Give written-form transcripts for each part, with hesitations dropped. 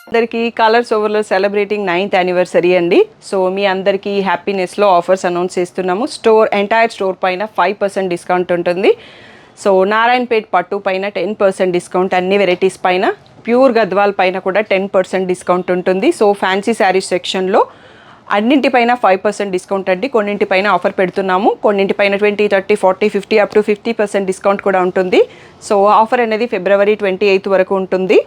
అందరికీ కలర్స్ ఓవర్లో celebrating 9th anniversary అండి. సో మీ అందరికీ హ్యాపీనెస్లో ఆఫర్స్ అనౌన్స్ చేస్తున్నాము. ఎంటైర్ స్టోర్ పైన 5% డిస్కౌంట్ ఉంటుంది. సో నారాయణపేట్ పట్టు పైన 10% డిస్కౌంట్, అన్ని వెరైటీస్ పైన, ప్యూర్ గద్వాల్ పైన కూడా 10% డిస్కౌంట్ ఉంటుంది. సో ఫ్యాన్సీ శారీస్ సెక్షన్లో అన్నింటిపైన 5% డిస్కౌంట్ అండి. కొన్నింటిపైన ఆఫర్ పెడుతున్నాము, కొన్నింటిపైన 20, 30, 40, 50 అప్ టు 50% డిస్కౌంట్ కూడా ఉంటుంది. సో ఆఫర్ అనేది February 28 వరకు ఉంటుంది.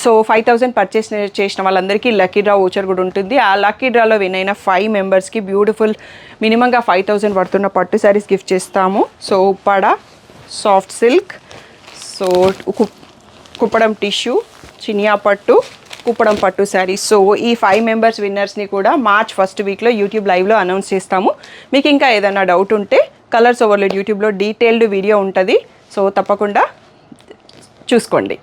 సో 5,000 పర్చేస్ చేసిన వాళ్ళందరికీ లక్కీ డ్రా ఓచర్ కూడా ఉంటుంది. ఆ లక్కీ డ్రాలో విన్ అయిన 5 మెంబర్స్కి బ్యూటిఫుల్ మినిమంగా 5,000 పడుతున్న పట్టు శారీస్ గిఫ్ట్ చేస్తాము. So Uppada, soft silk, so Kuppadam tissue, Chiniya పట్టు, కుప్పడం పట్టు శారీస్. సో ఈ 5 మెంబర్స్ విన్నర్స్ని కూడా మార్చ్ 1st వీక్లో యూట్యూబ్ లైవ్లో అనౌన్స్ చేస్తాము. మీకు ఇంకా ఏదైనా డౌట్ ఉంటే కలర్స్ ఓవర్లోడ్ యూట్యూబ్లో డీటెయిల్డ్ వీడియో ఉంటుంది. సో తప్పకుండా చూసుకోండి.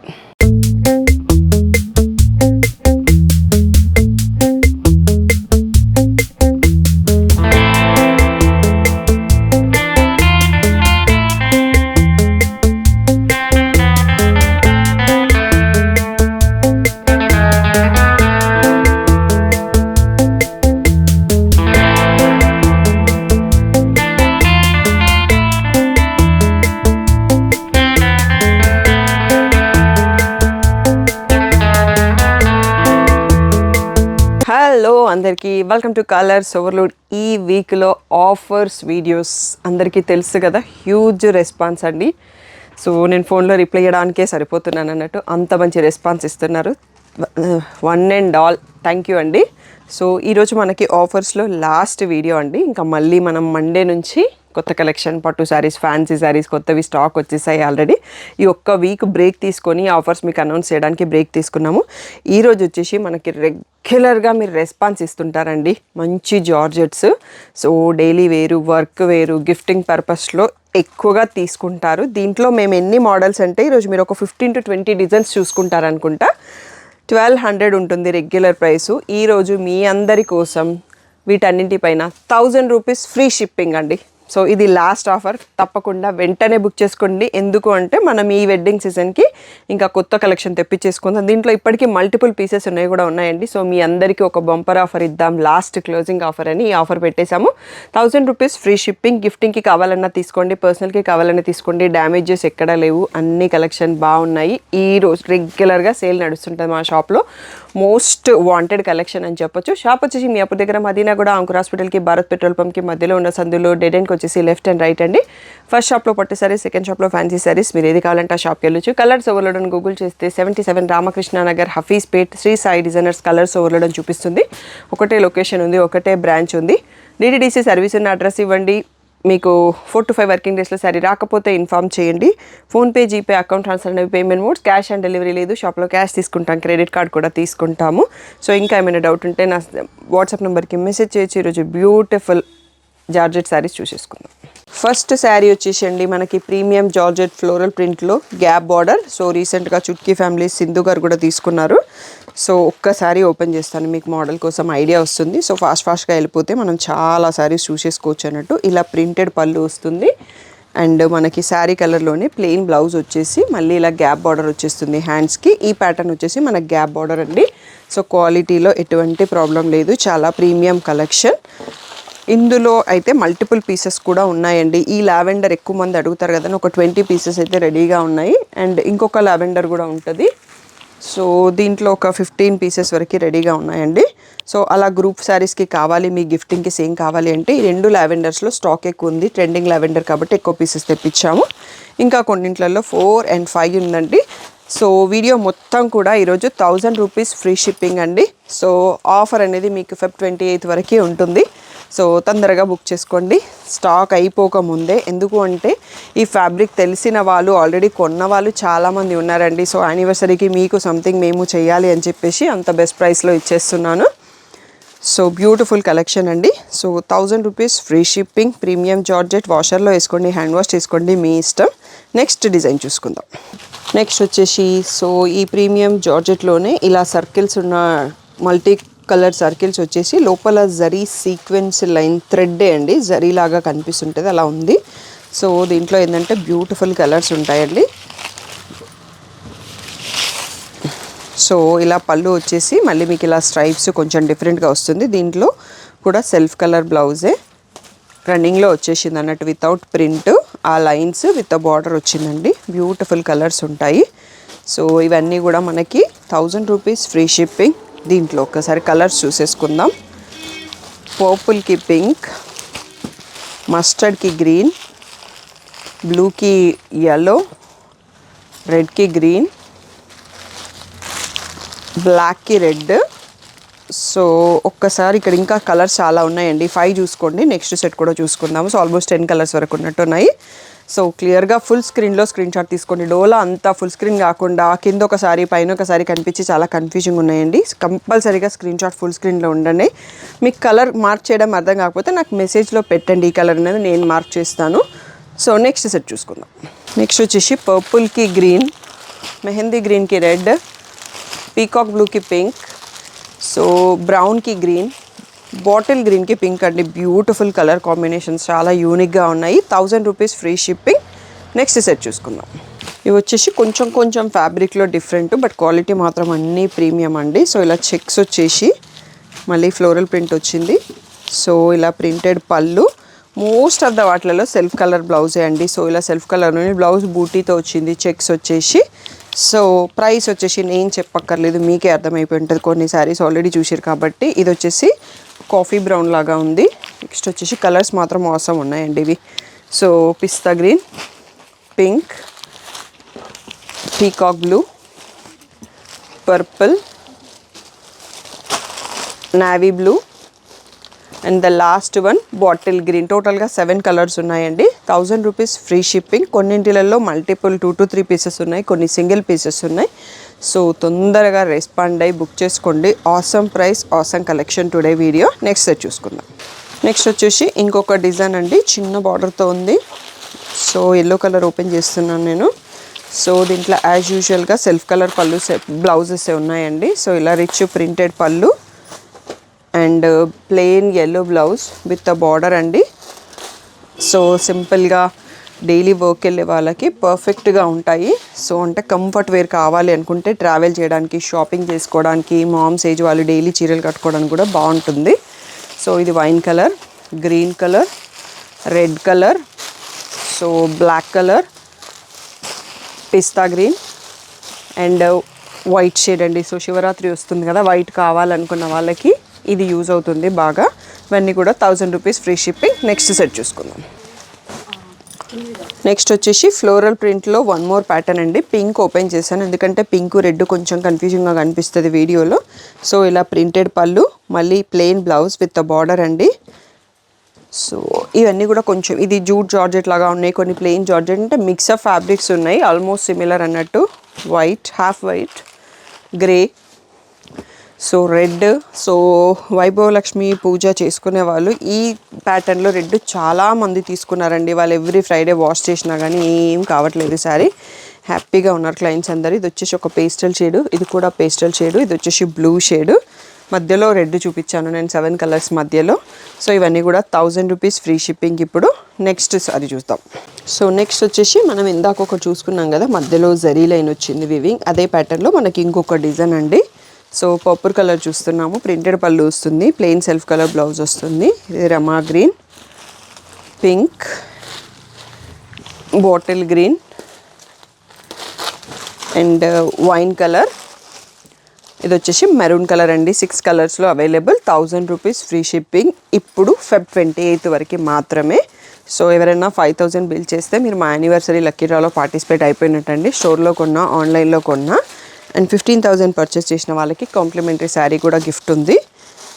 హలో అందరికీ, వెల్కమ్ టు కలర్స్ ఓవర్లోడ్. ఈ వీక్లో ఆఫర్స్ వీడియోస్ అందరికీ తెలుసు కదా, హ్యూజ్ రెస్పాన్స్ అండి. సో నేను ఫోన్లో రిప్లై చేయడానికే సరిపోతున్నాను అన్నట్టు, అంత మంచి రెస్పాన్స్ ఇస్తున్నారు. One and all thank you అండి. సో ఈరోజు మనకి ఆఫర్స్లో లాస్ట్ వీడియో అండి. ఇంకా మళ్ళీ మనం మండే నుంచి కొత్త కలెక్షన్, పట్టు శారీస్, ఫ్యాన్సీ శారీస్ కొత్తవి స్టాక్ వచ్చేసాయి ఆల్రెడీ. ఈ ఒక్క వీక్ బ్రేక్ తీసుకొని ఆఫర్స్ మీకు అనౌన్స్ చేయడానికి బ్రేక్ తీసుకున్నాము. ఈరోజు వచ్చేసి మనకి రెగ్యులర్గా మీరు రెస్పాన్స్ ఇస్తుంటారండి, మంచి జార్జెట్స్. సో డైలీ వేరు, వర్క్ వేరు, గిఫ్టింగ్ పర్పస్లో ఎక్కువగా తీసుకుంటారు. దీంట్లో మేము ఎన్ని మోడల్స్ అంటే ఈరోజు మీరు ఒక 15 to 20 డిజైన్స్ చూసుకుంటారనుకుంటా. 1200 ఉంటుంది రెగ్యులర్ ప్రైసు. ఈరోజు మీ అందరి కోసం వీటన్నింటిపైన 1000 రూపీస్ ఫ్రీ షిప్పింగ్ అండి. సో ఇది లాస్ట్ ఆఫర్, తప్పకుండా వెంటనే బుక్ చేసుకోండి. ఎందుకు అంటే మనం ఈ వెడ్డింగ్ సీజన్కి ఇంకా కొత్త కలెక్షన్ తెప్పించేసుకుందాం. దీంట్లో ఇప్పటికీ మల్టిపుల్ పీసెస్ ఉన్నాయండి. సో మీ అందరికీ ఒక బంపర్ ఆఫర్ ఇద్దాం, లాస్ట్ క్లోజింగ్ ఆఫర్ అని ఈ ఆఫర్ పెట్టేశాము. 1000 రూపీస్ ఫ్రీ షిప్పింగ్. గిఫ్టింగ్కి కావాలన్నా తీసుకోండి, పర్సనల్కి కావాలన్నా తీసుకోండి. డ్యామేజెస్ ఎక్కడా లేవు, అన్ని కలెక్షన్ బాగున్నాయి. ఈరోజు రెగ్యులర్గా సేల్ నడుస్తుంటుంది మా షాప్లో. మోస్ట్ వాంటెడ్ కలెక్షన్ అని చెప్పొచ్చు. షాప్ వచ్చేసి మీ అప్పుడు దగ్గర మదీనా కూడా అంకుర్ హాస్పిటల్కి, భారత్ పెట్రోల్ పంప్కి మధ్యలో ఉన్న సందులో డెడ్ ఎండ్కి వచ్చేసి లెఫ్ట్ అండ్ రైట్ అండి. ఫస్ట్ షాప్లో పట్టు శారీస్, సెకండ్ షాప్లో ఫ్యాన్సీ శారీస్. మీరు ఏది కావాలంటే ఆ షాప్కి వెళ్ళొచ్చు. కలర్స్ ఓవర్లోడ్ అని గూగుల్ చేస్తే 77 Ramakrishna Nagar, Hafeezpet, Sri Sai designers colours overload అని చూపిస్తుంది. ఒకటే లొకేషన్ ఉంది, ఒకటే బ్రాంచ్ ఉంది. డిటిడిసి సర్వీస్ ఉన్న అడ్రస్ ఇవ్వండి. మీకు 4 to 5 వర్కింగ్ డేస్లో శారీ రాకపోతే ఇన్ఫామ్ చేయండి. ఫోన్పే, జీపే, అకౌంట్ ట్రాన్స్ఫర్ అనేవి payment modes. Cash on delivery లేదు. షాప్లో క్యాష్ తీసుకుంటాం, క్రెడిట్ కార్డ్ కూడా తీసుకుంటాము. సో ఇంకా ఏమైనా డౌట్ ఉంటే నా వాట్సాప్ నెంబర్కి మెసేజ్ చేయొచ్చు. ఈరోజు బ్యూటిఫుల్ జార్జెట్ శారీస్ చూసేసుకుందాం. ఫస్ట్ శారీ వచ్చేసి అండి మనకి ప్రీమియం జార్జెట్ ఫ్లోరల్ ప్రింట్లో గ్యాప్ బార్డర్. సో రీసెంట్గా చుట్కీ ఫ్యామిలీ సింధు గారు కూడా తీసుకున్నారు. సో ఒక్కసారి ఓపెన్ చేస్తాను, మీకు మోడల్ కోసం ఐడియా వస్తుంది. సో ఫాస్ట్గా వెళ్ళిపోతే మనం చాలా శారీస్ చూసేసుకోవచ్చు అన్నట్టు. ఇలా ప్రింటెడ్ పళ్ళు వస్తుంది అండ్ మనకి శారీ కలర్లోనే ప్లెయిన్ బ్లౌజ్ వచ్చేసి మళ్ళీ ఇలా గ్యాప్ బార్డర్ వచ్చేస్తుంది హ్యాండ్స్కి. ఈ ప్యాటర్న్ వచ్చేసి మనకి గ్యాప్ బార్డర్ అండి. సో క్వాలిటీలో ఎటువంటి ప్రాబ్లం లేదు, చాలా ప్రీమియం కలెక్షన్. ఇందులో అయితే మల్టిపుల్ పీసెస్ కూడా ఉన్నాయండి. ఈ లావెండర్ ఎక్కువ మంది అడుగుతారు కదా, ఒక 20 పీసెస్ అయితే రెడీగా ఉన్నాయి. అండ్ ఇంకొక లావెండర్ కూడా ఉంటుంది. సో దీంట్లో ఒక 15 పీసెస్ వరకు రెడీగా ఉన్నాయండి. సో అలా గ్రూప్ శారీస్కి కావాలి, మీ గిఫ్టింగ్కి సేమ్ కావాలి అంటే ఈ 2 లావెండర్స్లో స్టాక్ ఎక్కువ ఉంది. ట్రెండింగ్ లావెండర్ కాబట్టి ఎక్కువ పీసెస్ తెప్పించాము. ఇంకా కొన్నింట్లలో 4 and 5 ఉందండి. సో వీడియో మొత్తం కూడా ఈరోజు 1000 రూపీస్ ఫ్రీ షిప్పింగ్ అండి. సో ఆఫర్ అనేది మీకు Feb 28 వరకే ఉంటుంది. సో తొందరగా బుక్ చేసుకోండి, స్టాక్ అయిపోకముందే. ఎందుకు అంటే ఈ ఫ్యాబ్రిక్ తెలిసిన వాళ్ళు, ఆల్రెడీ కొన్న వాళ్ళు చాలామంది ఉన్నారండి. సో యానివర్సరీకి మీకు సంథింగ్ మేము చేయాలి అని చెప్పేసి అంత బెస్ట్ ప్రైస్లో ఇచ్చేస్తున్నాను. సో బ్యూటిఫుల్ కలెక్షన్ అండి. So 1000 rupees free shipping. Premium georgette, వాషర్లో వేసుకోండి, హ్యాండ్ వాష్ చేసుకోండి, మీ ఇష్టం. నెక్స్ట్ డిజైన్ చూసుకుందాం. నెక్స్ట్ వచ్చేసి సో ఈ ప్రీమియం జార్జెట్లోనే ఇలా సర్కిల్స్ ఉన్న మల్టీ కలర్ సర్కిల్స్ వచ్చేసి లోపల జరీ సీక్వెన్స్ లైన్ థ్రెడ్ అండి, జరీ లాగా కనిపిస్తుంటుంది, అలా ఉంది. సో దీంట్లో ఏంటంటే బ్యూటిఫుల్ కలర్స్ ఉంటాయండి. సో ఇలా పళ్ళు వచ్చేసి మళ్ళీ మీకు ఇలా స్ట్రైప్స్ కొంచెం డిఫరెంట్గా వస్తుంది. దీంట్లో కూడా సెల్ఫ్ కలర్ బ్లౌజే రన్నింగ్లో వచ్చేసింది అన్నట్టు, వితౌట్ ప్రింట్. ఆ లైన్స్ విత్ బార్డర్ వచ్చిందండి. బ్యూటిఫుల్ కలర్స్ ఉంటాయి. సో ఇవన్నీ కూడా మనకి 1000 రూపీస్ ఫ్రీ షిప్పింగ్. దీంట్లో ఒకసారి కలర్స్ చూసేసుకుందాం. పర్పుల్కి పింక్, మస్టర్డ్కి గ్రీన్, బ్లూకి yellow, రెడ్కి గ్రీన్, బ్లాక్కి రెడ్. సో ఒక్కసారి ఇక్కడ ఇంకా కలర్స్ చాలా ఉన్నాయండి. 5 చూసుకోండి, నెక్స్ట్ సెట్ కూడా చూసుకుందాము. సో ఆల్మోస్ట్ 10 కలర్స్ వరకు ఉన్నట్టు ఉన్నాయి. సో క్లియర్గా ఫుల్ స్క్రీన్లో స్క్రీన్ షాట్ తీసుకోండి. డోలా అంతా ఫుల్ స్క్రీన్ కాకుండా కింద ఒకసారి పైన ఒకసారి కనిపించి చాలా కన్ఫ్యూజింగ్ ఉన్నాయండి. కంపల్సరీగా స్క్రీన్ షాట్ ఫుల్ స్క్రీన్లో ఉండండి. మీకు కలర్ మార్క్ చేయడం అర్థం కాకపోతే నాకు మెసేజ్లో పెట్టండి, ఈ కలర్ అనేది నేను మార్క్ చేస్తాను. సో నెక్స్ట్ సెట్ చూసుకుందాం. నెక్స్ట్ వచ్చేసి పర్పుల్కి గ్రీన్, మెహందీ గ్రీన్కి రెడ్, పీకాక్ బ్లూకి పింక్, సో బ్రౌన్కి గ్రీన్, బాటిల్ గ్రీన్కి పింక్ అండి. బ్యూటిఫుల్ కలర్ కాంబినేషన్స్ చాలా యూనిక్గా ఉన్నాయి. 1000 rupees free shipping. Next set చూసుకుందాం. ఇవి వచ్చేసి కొంచెం ఫ్యాబ్రిక్లో డిఫరెంట్, బట్ క్వాలిటీ మాత్రం అన్నీ ప్రీమియం అండి. సో ఇలా చెక్స్ వచ్చేసి మళ్ళీ ఫ్లోరల్ ప్రింట్ వచ్చింది. సో ఇలా ప్రింటెడ్ పళ్ళు. మోస్ట్ ఆఫ్ ద వాటిలలో సెల్ఫ్ కలర్ బ్లౌజే అండి. సో ఇలా సెల్ఫ్ కలర్లోనే బ్లౌజ్ బూటీతో వచ్చింది, చెక్స్ వచ్చేసి. సో ప్రైస్ వచ్చేసి నేను చెప్పక్కర్లేదు, మీకే అర్థమైపోయి ఉంటుంది. కొన్ని శారీస్ ఆల్రెడీ చూసారు కాబట్టి. ఇది వచ్చేసి కాఫీ బ్రౌన్ లాగా ఉంది. నెక్స్ట్ వచ్చేసి కలర్స్ మాత్రం అవసరం ఉన్నాయండి ఇవి. So pista green, pink, peacock blue, purple, navy blue and the last one bottle green. టోటల్గా 7 కలర్స్ ఉన్నాయండి. 1000 రూపీస్ ఫ్రీ షిప్పింగ్. కొన్నింటిలలో మల్టిపుల్ 2 to 3 పీసెస్ ఉన్నాయి, కొన్ని సింగిల్ పీసెస్ ఉన్నాయి. సో తొందరగా రెస్పాండ్ అయ్యి బుక్ చేసుకోండి. Awesome price, awesome collection today video. Next set చూసుకుందాం. నెక్స్ట్ వచ్చేసి ఇంకొక డిజైన్ అండి, చిన్న బార్డర్తో ఉంది. సో ఎల్లో కలర్ ఓపెన్ చేస్తున్నాను నేను. సో దీంట్లో యాజ్ యూజువల్గా సెల్ఫ్ కలర్ పళ్ళు బ్లౌజెస్ ఉన్నాయండి. సో ఇలా రిచ్ ప్రింటెడ్ పళ్ళు and plain yellow blouse with the border అండి. సో సింపుల్గా డైలీ వర్క్ వెళ్ళే వాళ్ళకి పర్ఫెక్ట్గా ఉంటాయి. సో అంటే కంఫర్ట్ వేర్ కావాలి అనుకుంటే ట్రావెల్ చేయడానికి, షాపింగ్ చేసుకోవడానికి, మామ్స్ ఏజ్ వాళ్ళు డైలీ చీరలు కట్టుకోవడానికి కూడా బాగుంటుంది. సో ఇది wine colour, green colour, red colour, so black colour, pista green and white shade అండి. సో శివరాత్రి వస్తుంది కదా, వైట్ కావాలనుకున్న వాళ్ళకి ఇది యూజ్ అవుతుంది బాగా. ఇవన్నీ కూడా 1000 rupees free shipping. Next set చూసుకుందాం. నెక్స్ట్ వచ్చేసి ఫ్లోరల్ ప్రింట్లో 1 more ప్యాటర్న్ అండి. పింక్ ఓపెన్ చేశాను ఎందుకంటే పింక్ రెడ్ కొంచెం కన్ఫ్యూజింగ్గా కనిపిస్తుంది వీడియోలో. సో ఇలా ప్రింటెడ్ పళ్ళు, మళ్ళీ plain blouse with the border అండి. సో ఇవన్నీ కూడా కొంచెం ఇది జూట్ జార్జెట్ లాగా ఉన్నాయి, కొన్ని ప్లెయిన్ జార్జెట్ అంటే మిక్స్ ఆఫ్ ఫ్యాబ్రిక్స్ ఉన్నాయి, ఆల్మోస్ట్ సిమిలర్ అన్నట్టు. White, half white, grey, so red. So Vaibhavalakshmi puja చేసుకునే వాళ్ళు ఈ ప్యాటర్న్లో రెడ్ చాలామంది తీసుకున్నారండి. వాళ్ళు ఎవ్రీ ఫ్రైడే వాష్ చేసినా కానీ ఏం కావట్లేదు సారీ. హ్యాపీగా ఉన్నారు క్లయింట్స్ అందరు. ఇది వచ్చేసి ఒక పేస్టల్ షేడు, ఇది కూడా పేస్టల్ షేడు, ఇది వచ్చేసి బ్లూ షేడు, మధ్యలో రెడ్ చూపించాను నేను 7 కలర్స్ మధ్యలో. సో ఇవన్నీ కూడా 1000 రూపీస్ ఫ్రీ షిప్పింగ్. ఇప్పుడు నెక్స్ట్ సారీ చూద్దాం. సో నెక్స్ట్ వచ్చేసి మనం ఇందాక ఒకటి చూసుకున్నాం కదా, మధ్యలో జరీ లైన్ వచ్చింది వివింగ్, అదే ప్యాటర్న్లో మనకి ఇంకొక డిజైన్ అండి. సో పర్పుల్ కలర్ చూస్తున్నాము, ప్రింటెడ్ పళ్ళు వస్తుంది, ప్లెయిన్ సెల్ఫ్ కలర్ బ్లౌజ్ వస్తుంది. ఇది Rama green, pink, bottle green and wine colour. ఇది వచ్చేసి మెరూన్ కలర్ అండి. 6 కలర్స్లో అవైలబుల్. 1000 rupees free shipping. ఇప్పుడు Feb 28 వరకు మాత్రమే. సో ఎవరైనా 5000 బిల్ చేస్తే మీరు మా యానివర్సరీ లక్కీ డ్రాలో పార్టిసిపేట్ అయిపోయినట్టండి. స్టోర్లో కొన్నా, ఆన్లైన్లో కొన్నా. అండ్ 15,000 పర్చేస్ చేసిన వాళ్ళకి కాంప్లిమెంటరీ శారీ కూడా గిఫ్ట్ ఉంది.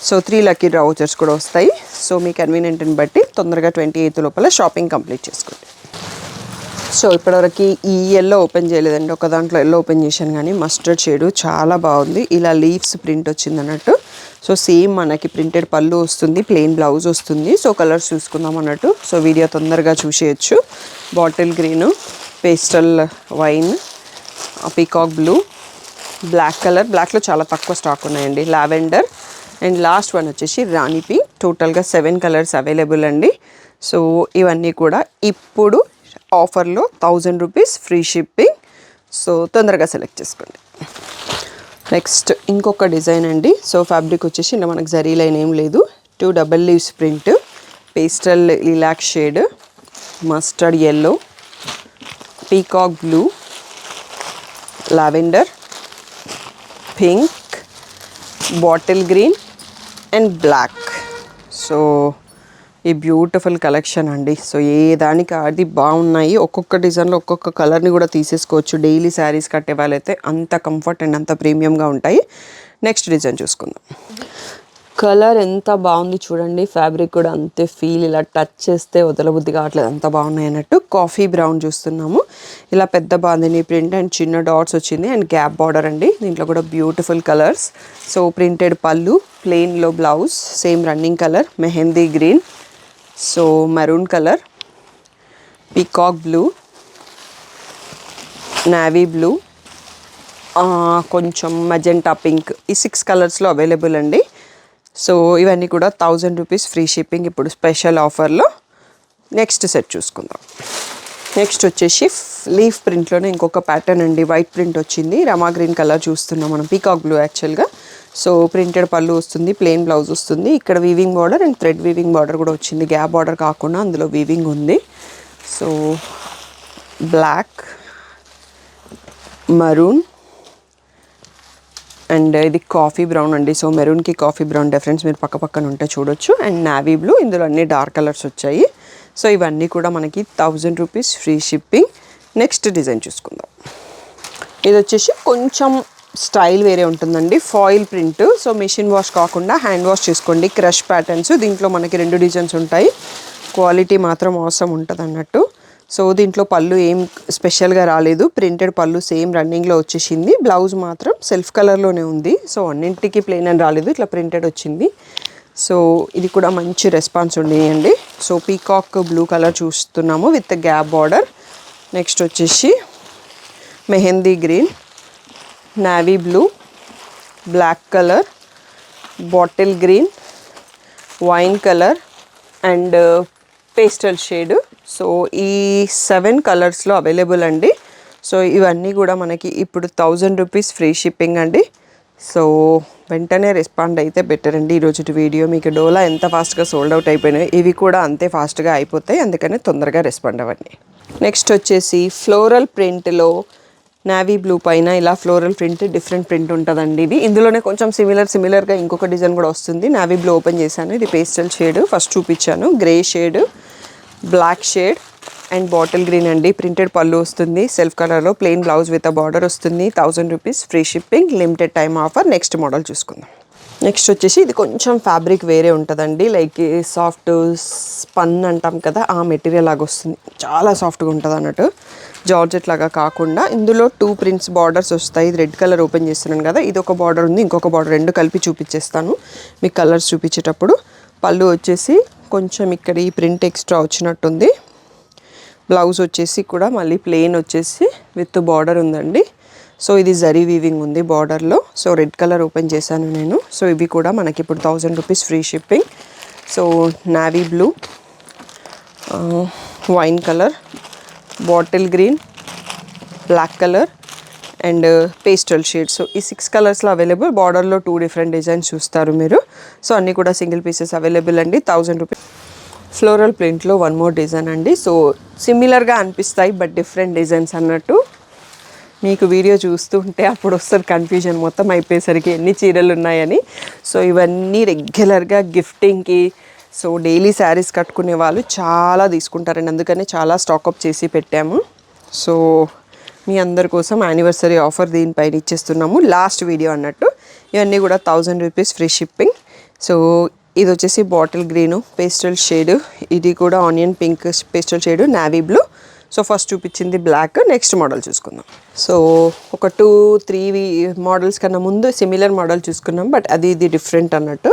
సో 3 లక్కీ డ్రా వౌచర్స్ కూడా వస్తాయి. సో మీ కన్వీనియంట్ని బట్టి తొందరగా 28 లోపల షాపింగ్ కంప్లీట్ చేసుకోండి. సో ఇప్పటివరకు ఈ ఎల్లో ఓపెన్ చేయలేదండి, ఒక దాంట్లో ఎల్లో ఓపెన్ చేశాను కానీ మస్టర్డ్ షేడు చాలా బాగుంది. ఇలా లీవ్స్ ప్రింట్ వచ్చింది అన్నట్టు. సో సేమ్ మనకి ప్రింటెడ్ పళ్ళు వస్తుంది, ప్లెయిన్ బ్లౌజ్ వస్తుంది. సో కలర్స్ చూసుకుందాం అన్నట్టు. సో వీడియో తొందరగా చూసేయచ్చు. Bottle green, pastel wine, peacock blue, black colour, బ్లాక్లో చాలా తక్కువ స్టాక్ ఉన్నాయండి, లావెండర్ అండ్ లాస్ట్ వన్ వచ్చేసి రాణి పింక్. టోటల్గా 7 కలర్స్ అవైలబుల్ అండి. సో ఇవన్నీ కూడా ఇప్పుడు ఆఫర్లో 1000 రూపీస్ ఫ్రీ షిప్పింగ్. సో తొందరగా సెలెక్ట్ చేసుకోండి. నెక్స్ట్ ఇంకొక డిజైన్ అండి. సో ఫ్యాబ్రిక్ వచ్చేసి ఇలా మనకు జరీ లైన్ ఏం లేదు, 2 double leaves print, pastel lilac shade, mustard yellow, peacock blue, lavender, pink, bottle green and black. So ఈ బ్యూటిఫుల్ కలెక్షన్ అండి. సో ఏ దానికి అది బాగున్నాయి. ఒక్కొక్క డిజైన్లో ఒక్కొక్క కలర్ని కూడా తీసేసుకోవచ్చు. డైలీ శారీస్ కట్టే వాళ్ళైతే అంత కంఫర్ట్ అండ్ అంత ప్రీమియంగా ఉంటాయి. నెక్స్ట్ డిజైన్ చూసుకుందాం. కలర్ ఎంత బాగుంది చూడండి, ఫ్యాబ్రిక్ కూడా అంతే ఫీల్, ఇలా టచ్ చేస్తే వదలబుద్ధి కావట్లేదు, అంత బాగున్నాయి అన్నట్టు. కాఫీ బ్రౌన్ చూస్తున్నాము. ఇలా పెద్ద బాందిని ప్రింట్ అండ్ చిన్న డాట్స్ వచ్చింది అండ్ గ్యాప్ బార్డర్ అండి. దీంట్లో కూడా beautiful colours. So printed pallu, ప్లెయిన్లో blouse, same running colour mehndi green, so maroon colour, peacock blue, navy blue, కొంచెం మజెంటా పింక్, ఈ 6 కలర్స్లో అవైలబుల్ అండి. సో ఇవన్నీ కూడా 1000 రూపీస్ ఫ్రీ షిప్పింగ్ ఇప్పుడు స్పెషల్ ఆఫర్లో. నెక్స్ట్ సెట్ చూసుకుందాం. నెక్స్ట్ వచ్చేసి లీఫ్ ప్రింట్లోనే ఇంకొక ప్యాటర్న్ అండి. వైట్ ప్రింట్ వచ్చింది, రమా గ్రీన్ కలర్ చూస్తున్నాం మనం, పీకాక్ బ్లూ యాక్చువల్గా. సో ప్రింటెడ్ పళ్ళు వస్తుంది, ప్లెయిన్ బ్లౌజ్ వస్తుంది. ఇక్కడ weaving border and thread weaving border కూడా వచ్చింది. గ్యాప్ బార్డర్ కాకుండా అందులో వీవింగ్ ఉంది. సో బ్లాక్, మరూన్ అండ్ ఇది కాఫీ బ్రౌన్ అండి. సో మెరూన్కి కాఫీ బ్రౌన్ డిఫరెన్స్ మీరు పక్క పక్కన ఉంటే చూడొచ్చు. అండ్ నావీ బ్లూ, ఇందులో అన్ని డార్క్ కలర్స్ వచ్చాయి. సో ఇవన్నీ కూడా మనకి 1000 rupees free shipping. Next design చూసుకుందాం. ఇది వచ్చేసి కొంచెం స్టైల్ వేరే ఉంటుందండి, foil print. So machine wash కాకుండా హ్యాండ్ వాష్ చేసుకోండి. క్రష్ ప్యాటర్న్స్, దీంట్లో మనకి 2 డిజైన్స్ ఉంటాయి. క్వాలిటీ మాత్రం అవసరం ఉంటుంది అన్నట్టు. సో దీంట్లో పళ్ళు ఏం స్పెషల్గా రాలేదు, ప్రింటెడ్ పళ్ళు సేమ్ రన్నింగ్లో వచ్చేసింది. బ్లౌజ్ మాత్రం సెల్ఫ్ కలర్లోనే ఉంది. సో అన్నింటికి ప్లెయిన్ అని రాలేదు, ఇట్లా ప్రింటెడ్ వచ్చింది. సో ఇది కూడా మంచి రెస్పాన్స్ ఉండేయండి. సో పీకాక్ బ్లూ కలర్ చూస్తున్నాము విత్ గ్యాప్ బార్డర్. నెక్స్ట్ వచ్చేసి mehndi green, navy blue, black colour, bottle green, wine colour and pastel shade. So ఈ 7 కలర్స్లో అవైలబుల్ అండి. సో ఇవన్నీ కూడా మనకి ఇప్పుడు 1000 రూపీస్ ఫ్రీ షిప్పింగ్ అండి. సో వెంటనే రెస్పాండ్ అయితే బెటర్ అండి. ఈరోజు వీడియో మీకు డోలా ఎంత ఫాస్ట్గా సోల్డ్ అవుట్ అయిపోయినాయి, ఇవి కూడా అంతే ఫాస్ట్గా అయిపోతాయి, అందుకని తొందరగా రెస్పాండ్ అవ్వండి. నెక్స్ట్ వచ్చేసి ఫ్లోరల్ ప్రింట్లో నావీ బ్లూ పైన ఇలా ఫ్లోరల్ ప్రింట్, డిఫరెంట్ ప్రింట్ ఉంటుందండి. ఇది ఇందులోనే కొంచెం సిమిలర్గా ఇంకొక డిజైన్ కూడా వస్తుంది. నావీ బ్లూ ఓపెన్ చేశాను, ఇది పేస్టల్ షేడ్ ఫస్ట్ చూపించాను, grey shade, black shade and bottle green అండి. ప్రింటెడ్ పళ్ళు వస్తుంది సెల్ఫ్ కలర్లో, ప్లెయిన్ బ్లౌజ్ విత్ బార్డర్ వస్తుంది. 1000 rupees free shipping, limited time offer. Next model చూసుకుందాం. నెక్స్ట్ వచ్చేసి ఇది కొంచెం ఫ్యాబ్రిక్ వేరే ఉంటుందండి, లైక్ సాఫ్ట్ స్పన్ అంటాం కదా, ఆ మెటీరియల్ లాగా వస్తుంది. చాలా సాఫ్ట్గా ఉంటుంది అన్నట్టు, జార్జెట్ లాగా కాకుండా. ఇందులో 2 ప్రింట్స్ బార్డర్స్ వస్తాయి. ఇది రెడ్ కలర్ ఓపెన్ చేస్తున్నాను కదా, ఇది ఒక బార్డర్ ఉంది, ఇంకొక బార్డర్, 2 కలిపి చూపించేస్తాను మీకు కలర్స్ చూపించేటప్పుడు. పళ్ళు వచ్చేసి కొంచెం ఇక్కడ ఈ ప్రింట్ ఎక్స్ట్రా వచ్చినట్టుంది. బ్లౌజ్ వచ్చేసి కూడా మళ్ళీ ప్లెయిన్ వచ్చేసి విత్ బార్డర్ ఉందండి. సో ఇది జరీ వీవింగ్ ఉంది బార్డర్లో. సో రెడ్ కలర్ ఓపెన్ చేశాను నేను. సో ఇవి కూడా మనకి ఇప్పుడు 1000 rupees free shipping. So navy blue, wine colour, bottle green, black colour and pastel shade. So ఈ 6 కలర్స్లో అవైలబుల్. బార్డర్లో 2 డిఫరెంట్ డిజైన్స్ చూస్తారు మీరు. సో అన్నీ కూడా సింగిల్ పీసెస్ అవైలబుల్ అండి. 1000 రూపీస్. ఫ్లోరల్ ప్రింట్లో 1 మోర్ డిజైన్ అండి. సో సిమిలర్గా అనిపిస్తాయి బట్ డిఫరెంట్ డిజైన్స్ అన్నట్టు. మీకు వీడియో చూస్తుంటే అప్పుడు వస్తుంది కన్ఫ్యూజన్, మొత్తం అయిపోయేసరికి ఎన్ని చీరలు ఉన్నాయని. సో ఇవన్నీ రెగ్యులర్గా గిఫ్టింగ్కి, సో డైలీ శారీస్ కట్టుకునే వాళ్ళు చాలా తీసుకుంటారండి, అందుకని చాలా స్టాకప్ చేసి పెట్టాము. సో మీ అందరి కోసం యానివర్సరీ ఆఫర్ దీనిపైన ఇచ్చేస్తున్నాము, లాస్ట్ వీడియో అన్నట్టు. ఇవన్నీ కూడా 1000 రూపీస్ ఫ్రీ షిప్పింగ్. సో ఇది వచ్చేసి బాటిల్ గ్రీను పేస్టల్ షేడ్, ఇది కూడా onion pink pastel shade, navy blue. So first చూపించింది బ్లాక్. నెక్స్ట్ మోడల్ చూసుకుందాం. సో ఒక 2-3 మోడల్స్ కన్నా ముందు సిమిలర్ మోడల్ చూసుకున్నాం, బట్ అది ఇది డిఫరెంట్ అన్నట్టు.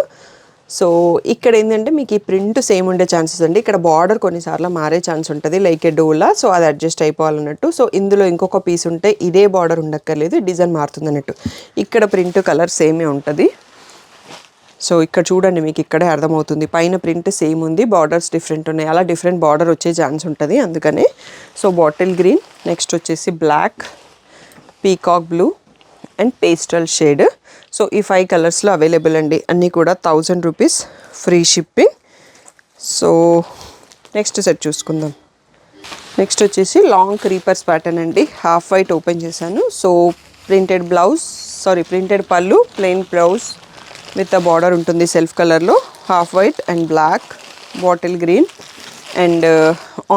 సో ఇక్కడ ఏంటంటే మీకు ఈ ప్రింట్ సేమ్ ఉండే ఛాన్సెస్ అండి. ఇక్కడ బార్డర్ కొన్నిసార్లు మారే ఛాన్స్ ఉంటుంది, లైక్ ఏ డోలా. సో అది అడ్జస్ట్ అయిపోవాలన్నట్టు. సో ఇందులో ఇంకొక పీస్ ఉంటే ఇదే బార్డర్ ఉండక్కర్లేదు, డిజైన్ మారుతుంది అన్నట్టు. ఇక్కడ ప్రింట్ కలర్ సేమే ఉంటుంది. సో ఇక్కడ చూడండి, మీకు ఇక్కడే అర్థమవుతుంది, పైన ప్రింట్ సేమ్ ఉంది, బార్డర్స్ డిఫరెంట్ ఉన్నాయి, అలా డిఫరెంట్ బార్డర్ వచ్చే ఛాన్స్ ఉంటుంది అందుకని. సో బాటిల్ గ్రీన్, నెక్స్ట్ వచ్చేసి black, peacock blue and pastel shade. So ఈ 5 కలర్స్లో అవైలబుల్ అండి. అన్నీ కూడా 1000 rupees free shipping. So next set చూసుకుందాం. నెక్స్ట్ వచ్చేసి లాంగ్ క్రీపర్స్ ప్యాటర్న్ అండి. హాఫ్ వైట్ ఓపెన్ చేశాను. So printed pallu, plain blouse with border ఉంటుంది సెల్ఫ్ కలర్లో. Half white and black, bottle green and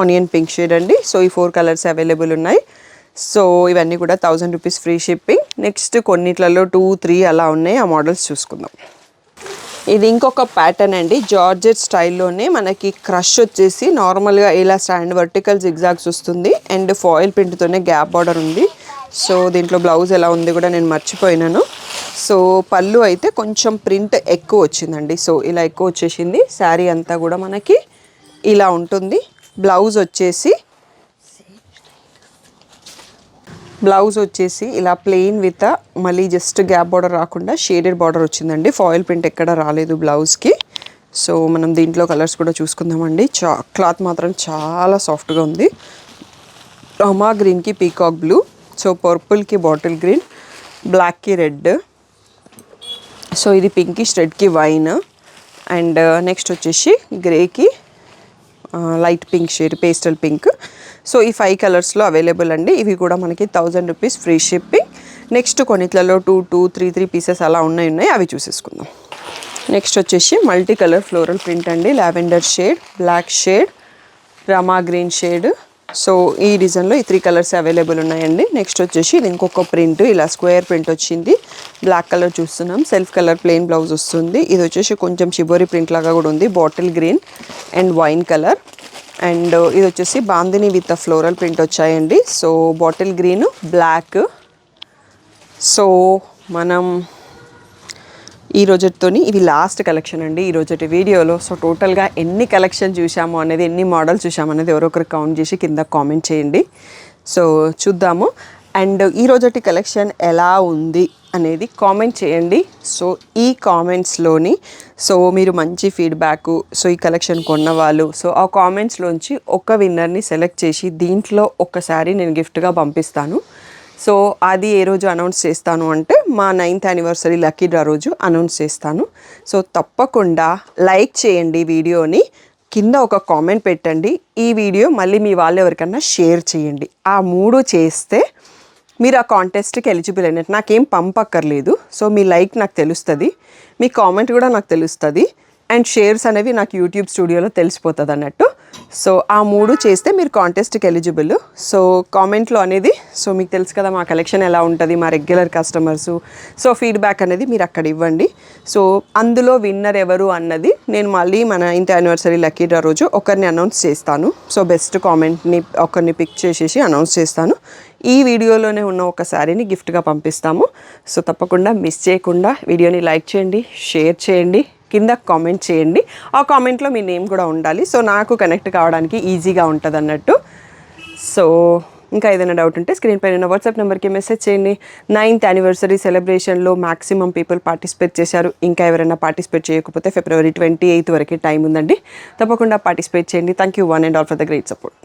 onion pink shade అండి. సో ఈ 4 colours available ఉన్నాయి. So ఇవన్నీ కూడా 1000 రూపీస్ ఫ్రీ షిప్పింగ్. నెక్స్ట్ కొన్నిట్లలో 2-3 అలా ఉన్నాయి. ఆ మోడల్స్ చూసుకుందాం. ఇది ఇంకొక ప్యాటర్న్ అండి. జార్జెట్ స్టైల్లోనే మనకి క్రష్ వచ్చేసి నార్మల్గా ఇలా స్టాండ్ వర్టికల్ జిగ్జాగ్స్ వస్తుంది అండ్ ఫాయిల్ ప్రింట్తోనే గ్యాప్ బార్డర్ ఉంది. సో దీంట్లో బ్లౌజ్ ఎలా ఉంది కూడా నేను మర్చిపోయినాను. సో పళ్ళు అయితే కొంచెం ప్రింట్ ఎక్కువ వచ్చిందండి. సో ఇలా ఎక్కువ వచ్చేసింది. శారీ అంతా కూడా మనకి ఇలా ఉంటుంది. బ్లౌజ్ వచ్చేసి ఇలా ప్లెయిన్ విత్ మళ్ళీ జస్ట్ గ్యాప్ బార్డర్ రాకుండా షేడెడ్ బార్డర్ వచ్చిందండి. ఫాయిల్ ప్రింట్ ఎక్కడ రాలేదు బ్లౌజ్కి. సో మనం దీంట్లో కలర్స్ కూడా చూసుకుందామండి. క్లాత్ మాత్రం చాలా సాఫ్ట్గా ఉంది. రమా గ్రీన్కి పీకాక్ బ్లూ, సో పర్పుల్కి బాటిల్ గ్రీన్, బ్లాక్కి రెడ్, సో ఇది పింకిష్ రెడ్కి వైన్ అండ్ నెక్స్ట్ వచ్చేసి గ్రేకి light pink shade, pastel pink. So ఈ 5 కలర్స్లో అవైలబుల్ అండి. ఇవి కూడా మనకి 1000 రూపీస్ ఫ్రీ షిప్పింగ్. నెక్స్ట్ కొన్నిట్లలో 2-3 పీసెస్ అలా ఉన్నాయి. అవి చూసేసుకుందాం. నెక్స్ట్ వచ్చేసి మల్టీ కలర్ ఫ్లోరల్ ప్రింట్ అండి. Lavender shade, black shade, Rama green shade. So ఈ డిజైన్లో ఈ 3 కలర్స్ అవైలబుల్ ఉన్నాయండి. నెక్స్ట్ వచ్చేసి ఇది ఇంకొక ప్రింట్, ఇలా స్క్వేర్ ప్రింట్ వచ్చింది. బ్లాక్ కలర్ చూస్తున్నాం. సెల్ఫ్ కలర్ ప్లెయిన్ బ్లౌజ్ వస్తుంది. ఇది వచ్చేసి కొంచెం షిబోరి ప్రింట్ లాగా కూడా ఉంది. Bottle green and wine colour and ఇది వచ్చేసి బాందిని విత్ ఫ్లోరల్ ప్రింట్ వచ్చాయండి. So bottle green, black. So మనం ఈ రోజుతోని ఇవి లాస్ట్ కలెక్షన్ అండి ఈ రోజటి వీడియోలో. సో టోటల్గా ఎన్ని కలెక్షన్ చూసాము అనేది, ఎన్ని మోడల్స్ చూసాము అనేది ఎవరొకరు కౌంట్ చేసి కింద కామెంట్ చేయండి. సో చూద్దాము. అండ్ ఈ రోజటి కలెక్షన్ ఎలా ఉంది అనేది కామెంట్ చేయండి. సో ఈ కామెంట్స్లోని మీరు మంచి ఫీడ్బ్యాక్, సో ఈ కలెక్షన్ కొన్న వాళ్ళు, సో ఆ కామెంట్స్లోంచి ఒక విన్నర్ని సెలెక్ట్ చేసి దీంట్లో ఒక్కసారి నేను గిఫ్ట్గా పంపిస్తాను. సో అది ఏ రోజు అనౌన్స్ చేస్తాను అంటే మా 9th యానివర్సరీ లక్కీ డ్రా రోజు అనౌన్స్ చేస్తాను. సో తప్పకుండా లైక్ చేయండి వీడియోని, కింద ఒక కామెంట్ పెట్టండి. ఈ వీడియో మళ్ళీ మీ వాళ్ళు ఎవరికన్నా షేర్ చేయండి. ఆ 3 చేస్తే మీరు ఆ కాంటెస్ట్కి ఎలిజిబుల్ అయినట్టు. నాకేం పంపక్కర్లేదు. సో మీ లైక్ నాకు తెలుస్తుంది, మీ కామెంట్ కూడా నాకు తెలుస్తుంది అండ్ షేర్స్ అనేవి నాకు యూట్యూబ్ స్టూడియోలో తెలిసిపోతుంది అన్నట్టు. సో ఆ 3 చేస్తే మీరు కాంటెస్ట్కి ఎలిజిబుల్. సో కామెంట్లో అనేది, సో మీకు తెలుసు కదా మా కలెక్షన్ ఎలా ఉంటుంది, మా రెగ్యులర్ కస్టమర్సు. సో ఫీడ్బ్యాక్ అనేది మీరు అక్కడ ఇవ్వండి. సో అందులో విన్నర్ ఎవరు అన్నది నేను మళ్ళీ మన 9th యానివర్సరీ లక్కీ డ్రా రోజు ఒకరిని అనౌన్స్ చేస్తాను. సో బెస్ట్ కామెంట్ని ఒకరిని పిక్ చేసేసి అనౌన్స్ చేస్తాను. ఈ వీడియోలోనే ఉన్న ఒక శారీని గిఫ్ట్గా పంపిస్తాము. సో తప్పకుండా మిస్ చేయకుండా వీడియోని లైక్ చేయండి, షేర్ చేయండి, కింద కామెంట్ చేయండి. ఆ కామెంట్లో మీ నేమ్ కూడా ఉండాలి. సో నాకు కనెక్ట్ కావడానికి ఈజీగా ఉంటుంది అన్నట్టు. సో ఇంకా ఏదైనా డౌట్ ఉంటే స్క్రీన్ పైన ఉన్న వాట్సాప్ నెంబర్కి మెసేజ్ చేయండి. 9th యానివర్సరీ సెలబ్రేషన్లో మ్యాక్సిమం పీపుల్ పార్టిసిపేట్ చేశారు. ఇంకా ఎవరైనా పార్టిసిపేట్ చేయకపోతే February 28 వరకు టైం ఉందండి. తప్పకుండా పార్టిసిపేట్ చేయండి. Thank you one and all for the great support.